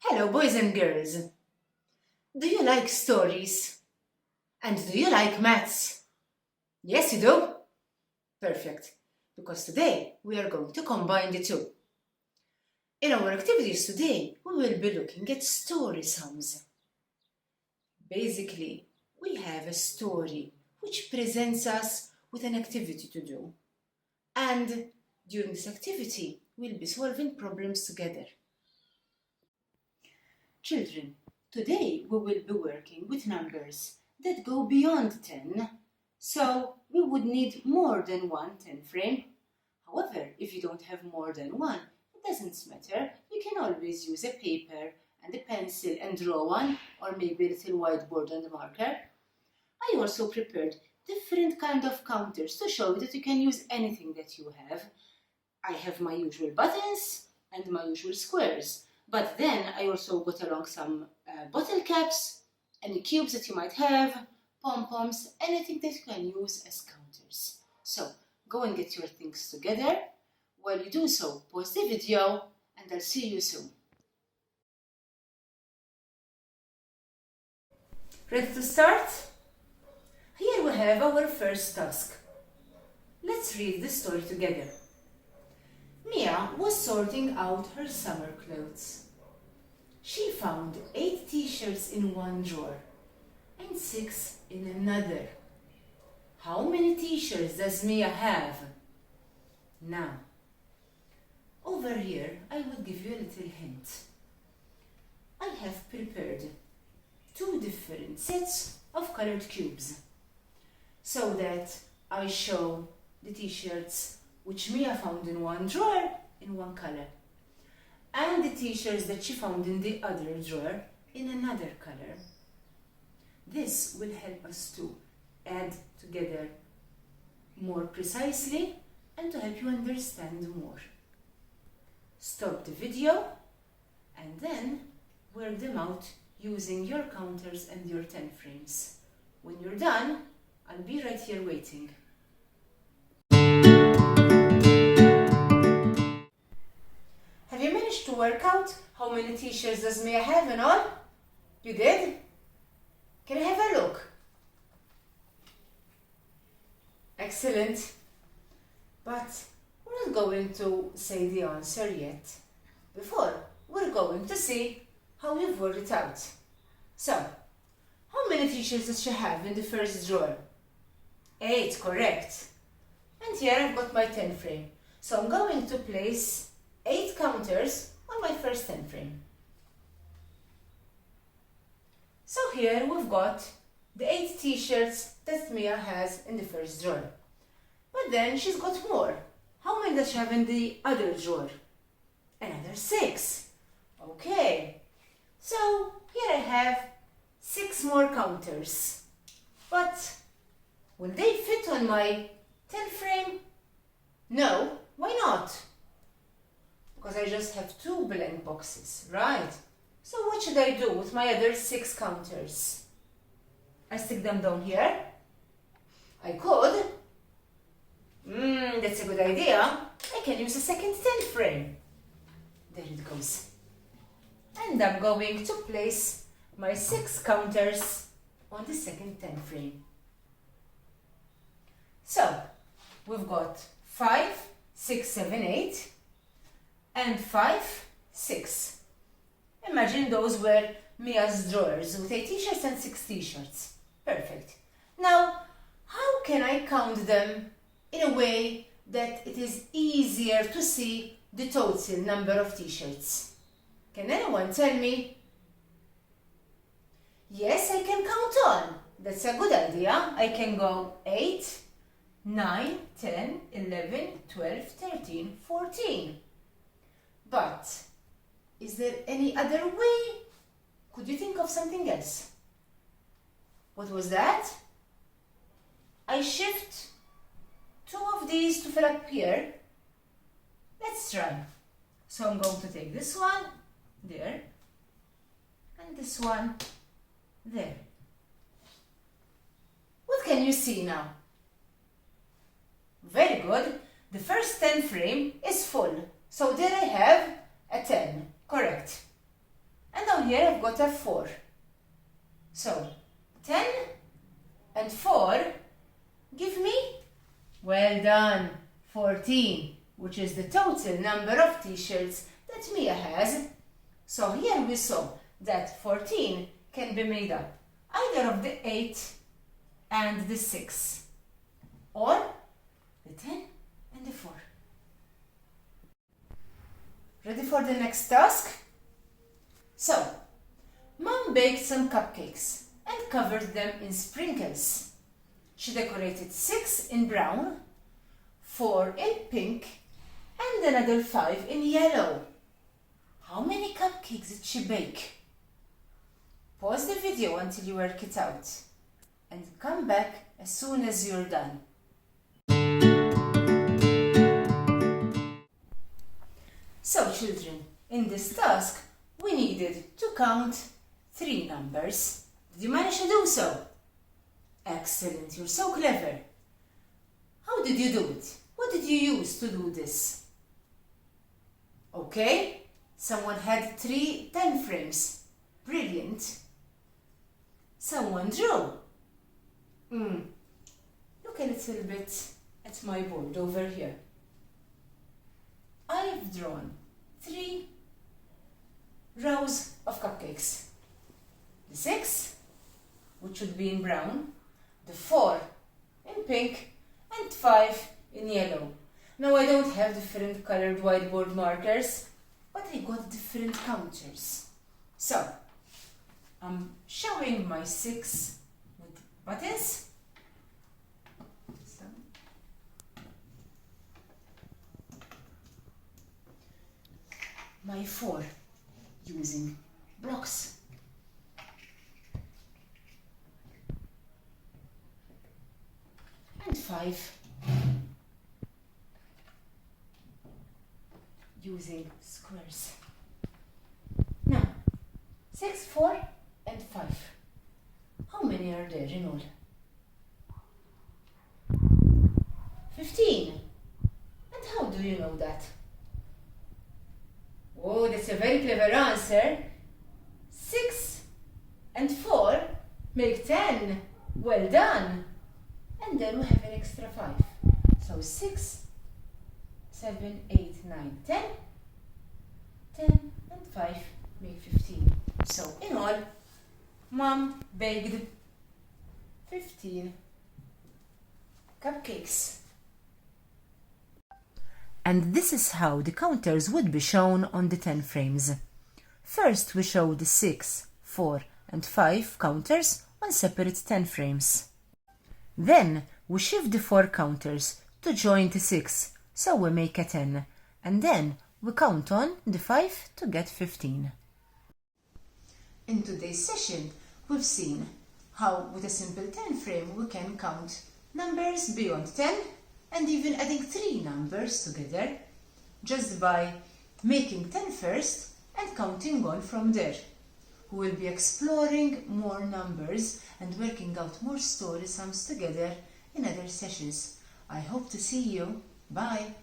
Hello, boys and girls. Do you like stories? And do you like maths? Yes, you do? Perfect. Because today we are going to combine the two. In our activities today, we will be looking at story sums. Basically, we have a story which presents us with an activity to do. And during this activity, we'll be solving problems together. Children, today we will be working with numbers that go beyond 10, so we would need more than one 10 frame. However, if you don't have more than one, it doesn't matter. You can always use a paper and a pencil and draw one, or maybe a little whiteboard and a marker. I also prepared different kind of counters to show you that you can use anything that you have. I have my usual buttons and my usual squares. But then I also got along some bottle caps, any cubes that you might have, pom-poms, anything that you can use as counters. So go and get your things together. While you do so, pause the video and I'll see you soon. Ready to start? Here we have our first task. Let's read the story together. Mia was sorting out her summer clothes. She found 8 t-shirts in one drawer and 6 in another. How many t-shirts does Mia have? Now, over here I will give you a little hint. I have prepared 2 different sets of colored cubes so that I show the t-shirts which Mia found in one drawer in one color, and the t-shirts that she found in the other drawer in another color. This will help us to add together more precisely and to help you understand more. Stop the video and then work them out using your counters and your 10 frames. When you're done, I'll be right here waiting. Have you managed to work out how many t-shirts does Mia have in all? You did? Can I have a look? Excellent. But we're not going to say the answer yet. Before, we're going to see how you've worked it out. So, how many t-shirts does she have in the first drawer? 8, correct. And here I've got my 10 frame. So I'm going to place 8 counters on my first 10 frame. So here we've got the 8 t-shirts that Mia has in the first drawer. But then she's got more. How many does she have in the other drawer? Another 6. Okay. So here I have 6 more counters. But will they fit on my 10 frame? No. Why not? Because I just have 2 blank boxes, right? So what should I do with my other 6 counters? I stick them down here. I could. That's a good idea. I can use a second 10 frame. There it goes. And I'm going to place my 6 counters on the second 10 frame. So, we've got 5, 6, 7, 8. And 5, 6. Imagine those were Mia's drawers with 8 t-shirts and 6 t-shirts. Perfect. Now, how can I count them in a way that it is easier to see the total number of t-shirts? Can anyone tell me? Yes, I can count on. That's a good idea. I can go 8, 9, 10, 11, 12, 13, 14. But, is there any other way? Could you think of something else? What was that? I shift 2 of these to fill up here. Let's try. So I'm going to take this one, there, and this one, there. What can you see now? Very good. The first 10 frame is full. So there I have a 10, correct. And got a 4. So 10 and 4 give me, well done, 14, which is the total number of t-shirts that Mia has. So here we saw that 14 can be made up either of the 8 and the 6, or the 10 and the 4. Ready for the next task? So, Mom baked some cupcakes and covered them in sprinkles. She decorated 6 in brown, 4 in pink, and another 5 in yellow. How many cupcakes did she bake? Pause the video until you work it out and come back as soon as you're done. So children, in this task we needed to count 3 numbers. Did you manage to do so? Excellent, you're so clever. How did you do it? What did you use to do this? Okay, someone had 3 10 frames. Brilliant. Someone drew. Look a little bit at my board over here. I've drawn 3 rows of cupcakes. The 6, which should be in brown, the 4 in pink, and 5 in yellow. Now I don't have different colored whiteboard markers, but I got different counters. So, I'm showing my 6 with buttons. So, my 4 using blocks. And 5 using squares. Now, 6, 4 and 5. How many are there in all? 15. And how do you know that? Oh, that's a very clever answer. 6 and 4 make 10. Well done. And then we have an extra 5. So 6, 7, 8, 9, 10. 10 and 5 make 15. So in all, Mom baked 15 cupcakes. And this is how the counters would be shown on the 10 frames. First we show the 6, 4 and 5 counters on separate 10 frames. Then we shift the 4 counters to join the 6, so we make a 10, and then we count on the 5 to get 15. In today's session, we've seen how with a simple 10 frame we can count numbers beyond 10 and even adding 3 numbers together just by making 10 first and counting on from there. We will be exploring more numbers and working out more story sums together in other sessions. I hope to see you. Bye!